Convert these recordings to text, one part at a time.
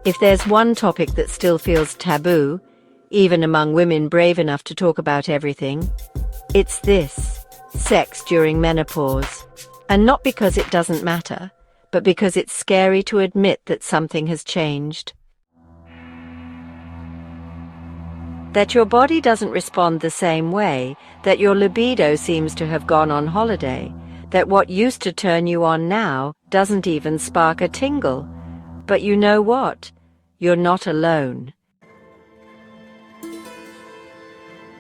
If there's one topic that still feels taboo, even among women brave enough to talk about everything, it's this: sex during menopause. And not because it doesn't matter, but because it's scary to admit that something has changed. That your body doesn't respond the same way, that your libido seems to have gone on holiday, that what used to turn you on now doesn't even spark a tingle. But you know what? You're not alone.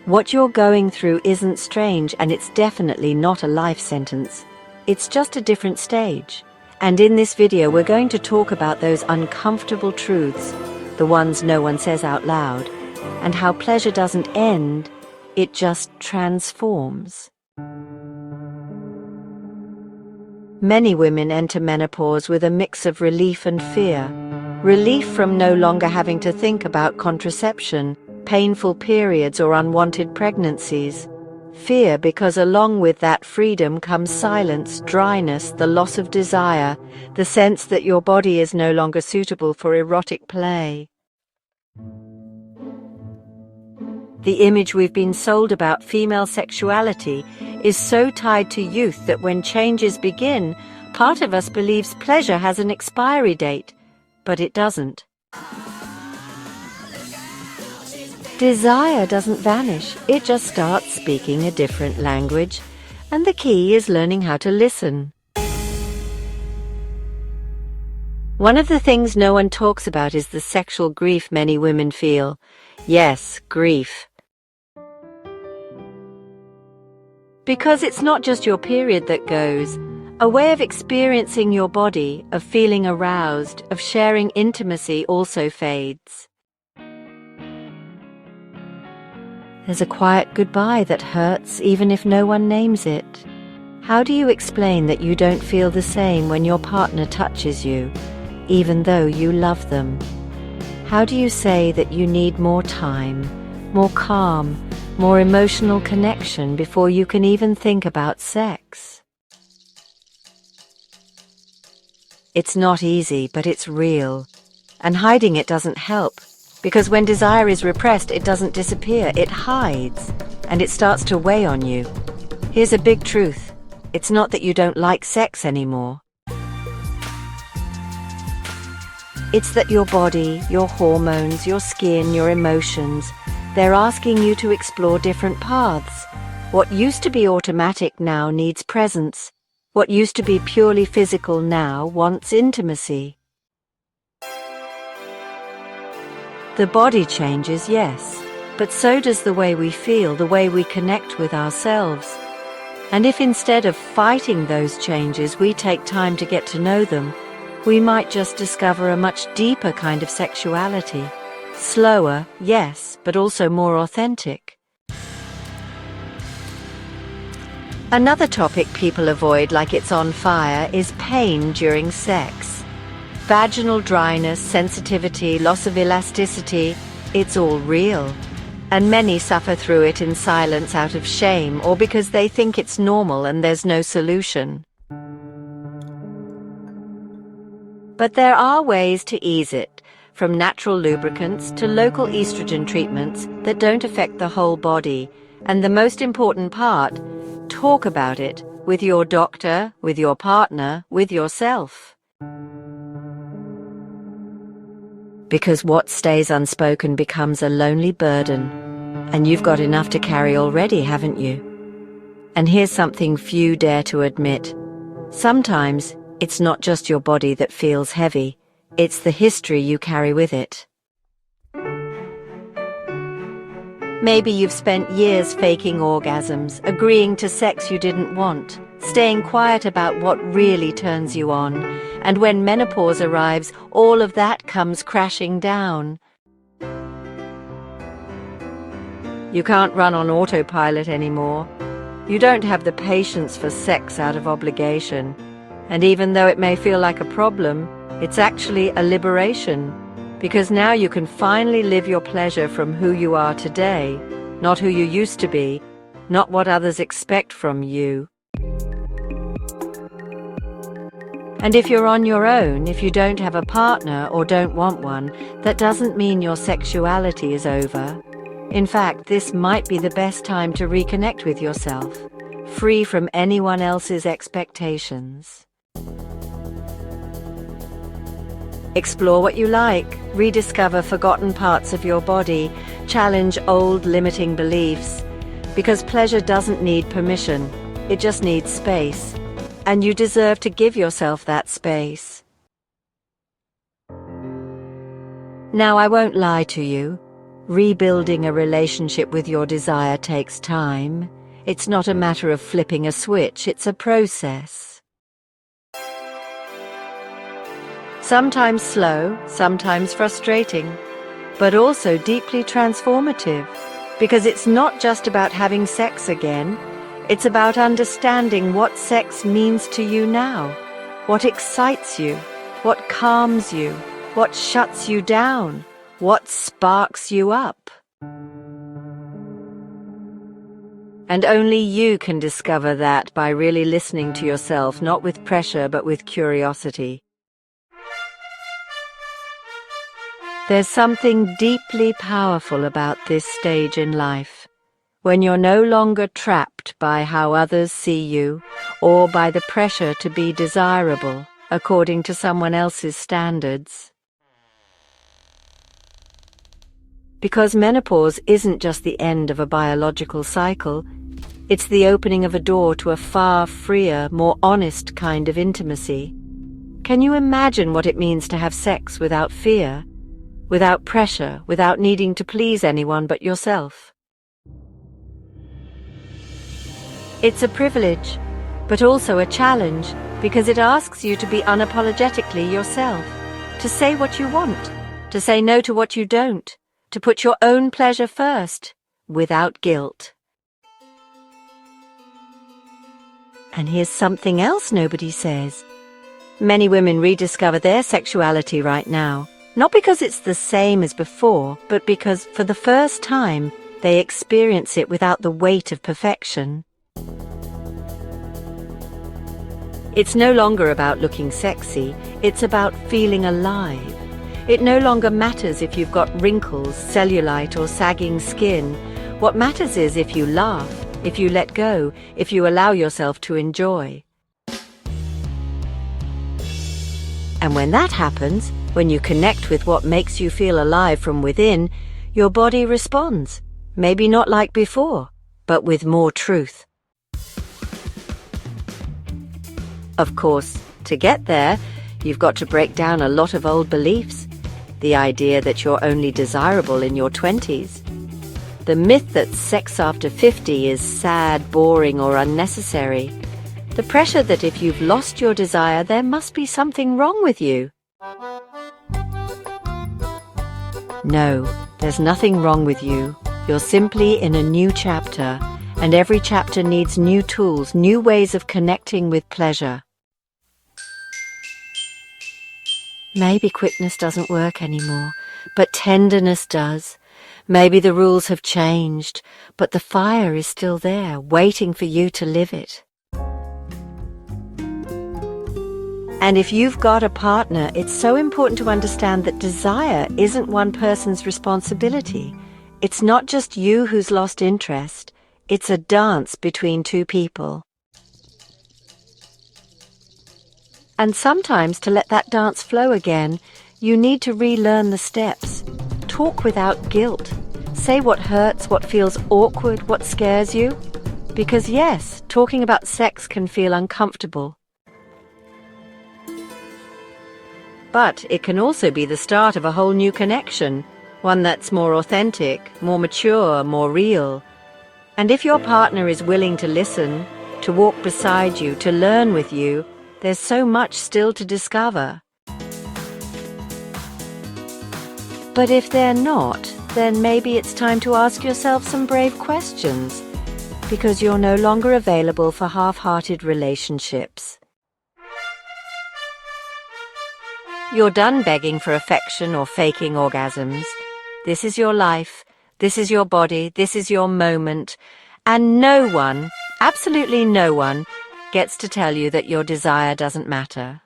What you're going through isn't strange, and it's definitely not a life sentence. It's just a different stage. And in this video, we're going to talk about those uncomfortable truths, the ones no one says out loud, and how pleasure doesn't end, it just transforms. Many women enter menopause with a mix of relief and fear. Relief from no longer having to think about contraception, painful periods, or unwanted pregnancies. Fear because along with that freedom comes silence, dryness, the loss of desire, the sense that your body is no longer suitable for erotic play. The image we've been sold about female sexuality is so tied to youth that when changes begin, part of us believes pleasure has an expiry date, but it doesn't. Desire doesn't vanish, it just starts speaking a different language, and the key is learning how to listen. One of the things no one talks about is the sexual grief many women feel. Yes, grief. Because it's not just your period that goes. A way of experiencing your body, of feeling aroused, of sharing intimacy also fades. There's a quiet goodbye that hurts even if no one names it. How do you explain that you don't feel the same when your partner touches you, even though you love them? How do you say that you need more time, more calm, more emotional connection before you can even think about sex? It's not easy, but it's real. And hiding it doesn't help. Because when desire is repressed, it doesn't disappear, it hides, and it starts to weigh on you. Here's a big truth. It's not that you don't like sex anymore. It's that your body, your hormones, your skin, your emotions, they're asking you to explore different paths. What used to be automatic now needs presence. What used to be purely physical now wants intimacy. The body changes, yes, but so does the way we feel, the way we connect with ourselves. And if instead of fighting those changes, we take time to get to know them, we might just discover a much deeper kind of sexuality. Slower, yes, but also more authentic. Another topic people avoid like it's on fire is pain during sex. Vaginal dryness, sensitivity, loss of elasticity, it's all real. And many suffer through it in silence out of shame or because they think it's normal and there's no solution. But there are ways to ease it, from natural lubricants to local estrogen treatments that don't affect the whole body. And the most important part, talk about it with your doctor, with your partner, with yourself. Because what stays unspoken becomes a lonely burden, and you've got enough to carry already, haven't you? And here's something few dare to admit. Sometimes it's not just your body that feels heavy, it's the history you carry with it. Maybe you've spent years faking orgasms, agreeing to sex you didn't want, staying quiet about what really turns you on, and when menopause arrives, all of that comes crashing down. You can't run on autopilot anymore. You don't have the patience for sex out of obligation. And even though it may feel like a problem, it's actually a liberation. Because now you can finally live your pleasure from who you are today, not who you used to be, not what others expect from you. And if you're on your own, if you don't have a partner or don't want one, that doesn't mean your sexuality is over. In fact, this might be the best time to reconnect with yourself, free from anyone else's expectations. Explore what you like, rediscover forgotten parts of your body, challenge old limiting beliefs. Because pleasure doesn't need permission, it just needs space. And you deserve to give yourself that space. Now, I won't lie to you. Rebuilding a relationship with your desire takes time. It's not a matter of flipping a switch, it's a process. Sometimes slow, sometimes frustrating, but also deeply transformative. Because it's not just about having sex again. It's about understanding what sex means to you now, what excites you, what calms you, what shuts you down, what sparks you up. And only you can discover that by really listening to yourself, not with pressure but with curiosity. There's something deeply powerful about this stage in life. When you're no longer trapped by how others see you or by the pressure to be desirable according to someone else's standards. Because menopause isn't just the end of a biological cycle, it's the opening of a door to a far freer, more honest kind of intimacy. Can you imagine what it means to have sex without fear, without pressure, without needing to please anyone but yourself? It's a privilege, but also a challenge, because it asks you to be unapologetically yourself, to say what you want, to say no to what you don't, to put your own pleasure first, without guilt. And here's something else nobody says. Many women rediscover their sexuality right now, not because it's the same as before, but because, for the first time, they experience it without the weight of perfection. It's no longer about looking sexy, it's about feeling alive. It no longer matters if you've got wrinkles, cellulite or sagging skin. What matters is if you laugh, if you let go, if you allow yourself to enjoy. And when that happens, when you connect with what makes you feel alive from within, your body responds. Maybe not like before, but with more truth. Of course, to get there, you've got to break down a lot of old beliefs. The idea that you're only desirable in your 20s. The myth that sex after 50 is sad, boring, or unnecessary. The pressure that if you've lost your desire, there must be something wrong with you. No, there's nothing wrong with you. You're simply in a new chapter, and every chapter needs new tools, new ways of connecting with pleasure. Maybe quickness doesn't work anymore, but tenderness does. Maybe the rules have changed, but the fire is still there, waiting for you to live it. And if you've got a partner, it's so important to understand that desire isn't one person's responsibility. It's not just you who's lost interest. It's a dance between two people. And sometimes, to let that dance flow again, you need to relearn the steps. Talk without guilt. Say what hurts, what feels awkward, what scares you. Because yes, talking about sex can feel uncomfortable. But it can also be the start of a whole new connection, one that's more authentic, more mature, more real. And if your partner is willing to listen, to walk beside you, to learn with you, there's so much still to discover. But if they're not, then maybe it's time to ask yourself some brave questions, because you're no longer available for half-hearted relationships. You're done begging for affection or faking orgasms. This is your life, this is your body, this is your moment, and no one, absolutely no one, gets to tell you that your desire doesn't matter.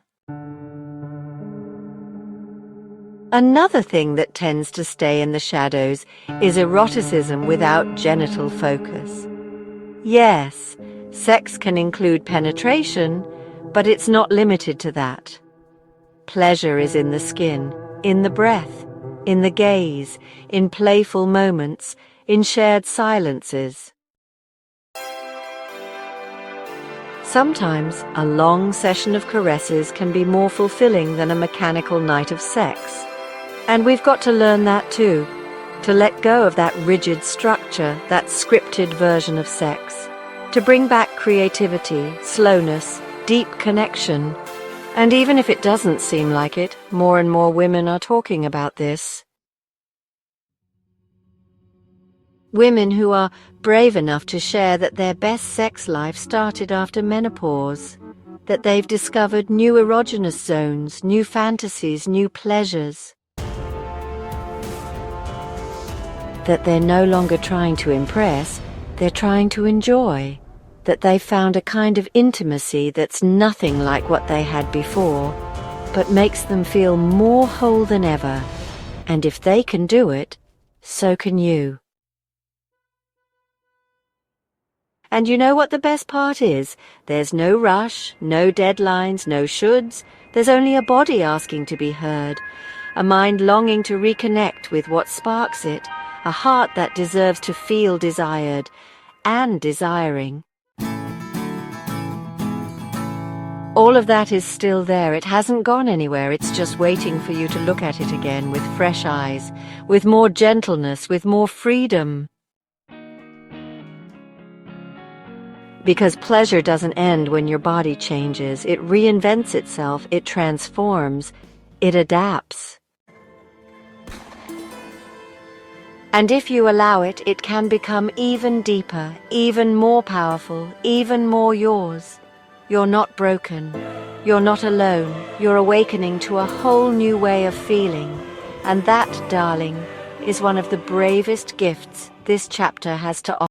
Another thing that tends to stay in the shadows is eroticism without genital focus. Yes, sex can include penetration, but it's not limited to that. Pleasure is in the skin, in the breath, in the gaze, in playful moments, in shared silences. Sometimes a long session of caresses can be more fulfilling than a mechanical night of sex. And we've got to learn that too, to let go of that rigid structure, that scripted version of sex, to bring back creativity, slowness, deep connection. And even if it doesn't seem like it, more and more women are talking about this. Women who are brave enough to share that their best sex life started after menopause, that they've discovered new erogenous zones, new fantasies, new pleasures, that they're no longer trying to impress, they're trying to enjoy, that they've found a kind of intimacy that's nothing like what they had before, but makes them feel more whole than ever. And if they can do it, so can you. And you know what the best part is? There's no rush, no deadlines, no shoulds. There's only a body asking to be heard, a mind longing to reconnect with what sparks it, a heart that deserves to feel desired and desiring. All of that is still there. It hasn't gone anywhere. It's just waiting for you to look at it again with fresh eyes, with more gentleness, with more freedom. Because pleasure doesn't end when your body changes. It reinvents itself, it transforms, it adapts. And if you allow it, it can become even deeper, even more powerful, even more yours. You're not broken. You're not alone. You're awakening to a whole new way of feeling. And that, darling, is one of the bravest gifts this chapter has to offer.